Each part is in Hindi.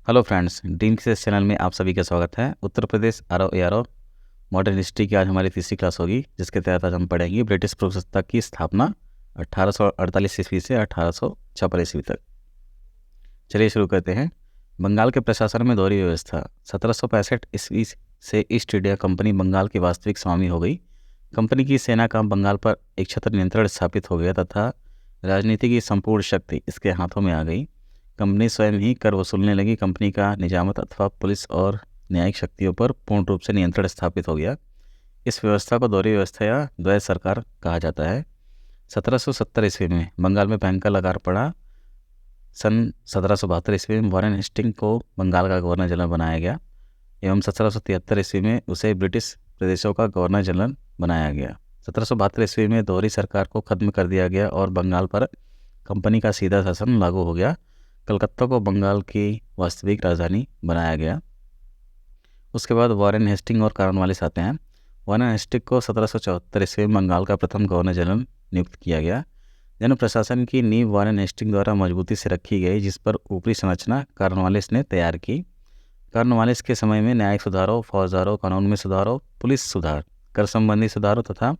Hello friends, dream success channel में आप सभी का स्वागत है। Uttar Pradesh RO ARO modern history की आज हमारी तीसरी क्लास होगी, जिसके तहत आज हम पढ़ेंगे ब्रिटिश प्रभुसत्ता की स्थापना 1848 ईस्वी से 1856 ईस्वी तक। चलिए शुरू करते हैं। बंगाल के प्रशासन में दोहरी व्यवस्था। 1765 ईस्वी से ईस्ट इंडिया कंपनी बंगाल की वास्तविक स्वामी हो गई। कंपनी की सेना का बंगाल पर एक छत्र नियंत्रण स्थापित हो गया तथा राजनीति की संपूर्ण शक्ति इसके हाथों में आ गई। कंपनी स्वयं ही कर वसूलने लगी। कंपनी का निजामत अथवा पुलिस और न्यायिक शक्तियों पर पूर्ण रूप से नियंत्रण स्थापित हो गया। इस व्यवस्था को दोहरी व्यवस्था या द्वैत सरकार कहा जाता है। 1770 ईस्वी में बंगाल में भयंकर लगार पड़ा। सन 1772 ईस्वी में वॉरेन हेस्टिंग को बंगाल का गवर्नर जनरल बनाया गया एवं 1773 ईस्वी में उसे ब्रिटिश प्रदेशों का गवर्नर जनरल बनाया गया। 1772 ईस्वी में दोहरी सरकार को खत्म कर दिया गया और बंगाल पर कंपनी का सीधा शासन लागू हो गया। कलकत्ता को बंगाल की वास्तविक राजधानी बनाया गया। उसके बाद वॉरेन हेस्टिंग और कॉर्नवालिस आते हैं। वॉरेन हेस्टिंग को 1774 ईस्वी में बंगाल का प्रथम गवर्नर जनरल नियुक्त किया गया। जन प्रशासन की नींव वॉरेन हेस्टिंग द्वारा मजबूती से रखी गई, जिस पर ऊपरी संरचना कॉर्नवालिस ने तैयार की। कॉर्नवालिस के समय में न्यायिक सुधारों, फौजदारों, कानून में सुधारों, पुलिस सुधार, कर संबंधी सुधारों तथा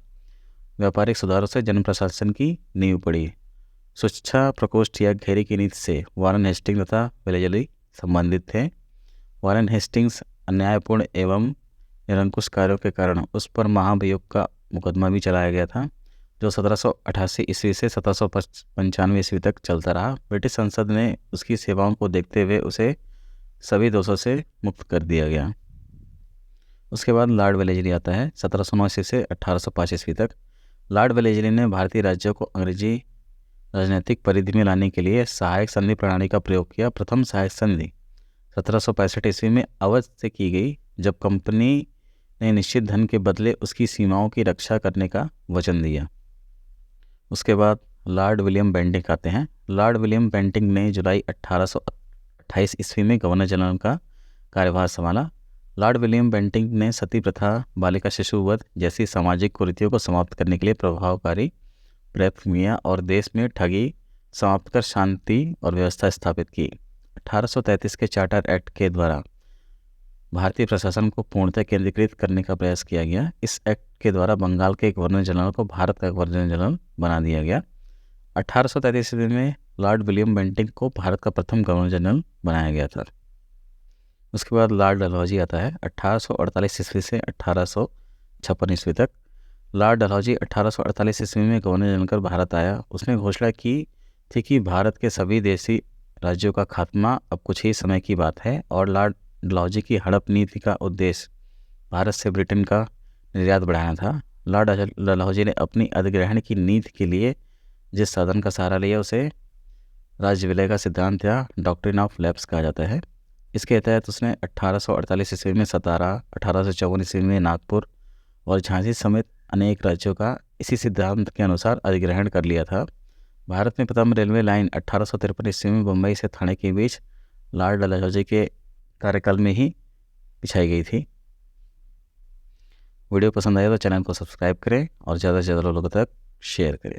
व्यापारिक सुधारों से जन प्रशासन की नींव पड़ी। स्वच्छता प्रकोष्ठ या घेरी की नीति से वॉरेन हेस्टिंग तथा वेलेजली संबंधित थे। वॉरेन हेस्टिंग्स अन्यायपूर्ण एवं निरंकुश कार्यों के कारण उस पर महाभियोग का मुकदमा भी चलाया गया था, जो 1788 ईस्वी से 1795 ईस्वी तक चलता रहा। ब्रिटिश संसद ने उसकी सेवाओं को देखते हुए उसे सभी दोषों से मुक्त कर दिया गया। उसके बाद लॉर्ड वेलेजली आता है 1709 ईस्वी से 1805 ईस्वी तक। लॉर्ड वेलेजली ने भारतीय राज्यों को अंग्रेजी राजनीतिक परिधि में लाने के लिए सहायक संधि प्रणाली का प्रयोग किया। प्रथम सहायक संधि 1765 ईस्वी में अवध से की गई, जब कंपनी ने निश्चित धन के बदले उसकी सीमाओं की रक्षा करने का वचन दिया। उसके बाद लॉर्ड विलियम बेंटिंक आते हैं। लॉर्ड विलियम बेंटिंक ने जुलाई 1828 ईस्वी में गवर्नर जनरल का कार्यभार संभाला। लॉर्ड विलियम बेंटिंक ने सती प्रथा, बालिका शिशुवध जैसी सामाजिक कुरीतियों को समाप्त करने के लिए प्रभावकारी प्रयत्न किया और देश में ठगी समाप्त कर शांति और व्यवस्था स्थापित की। 1833 के चार्टर एक्ट के द्वारा भारतीय प्रशासन को पूर्णतः केंद्रीकृत करने का प्रयास किया गया। इस एक्ट के द्वारा बंगाल के गवर्नर जनरल को भारत का गवर्नर जनरल बना दिया गया। 1833 ईस्वी में लॉर्ड विलियम बेंटिंक को भारत का प्रथम गवर्नर जनरल बनाया गया था। उसके बाद लॉर्ड डलहौजी आता है 1848 ईस्वी से 1856 ईस्वी तक। लॉर्ड डलहौजी 1848 ईस्वी में गवर्नर जनरल कर भारत आया। उसने घोषणा की थी कि भारत के सभी देशी राज्यों का खात्मा अब कुछ ही समय की बात है और लॉर्ड डलहौजी की हड़प नीति का उद्देश्य भारत से ब्रिटेन का निर्यात बढ़ाना था। लॉर्ड डलहौजी ने अपनी अधिग्रहण की नीति के लिए जिस साधन का सहारा लिया उसे राज्य विलय का सिद्धांत या डॉक्ट्रिन ऑफ लैप्स कहा जाता है। इसके तहत उसने 1848 ईस्वी में सतारा, 1854 ईस्वी में नागपुर और झांसी समेत अनेक राज्यों का इसी सिद्धांत के अनुसार अधिग्रहण कर लिया था। भारत में प्रथम रेलवे लाइन 1853 ईस्वी में मुंबई से थाने के बीच लॉर्ड डलहौजी के कार्यकाल में ही बिछाई गई थी। वीडियो पसंद आया तो चैनल को सब्सक्राइब करें और ज़्यादा से ज़्यादा लोगों तक शेयर करें।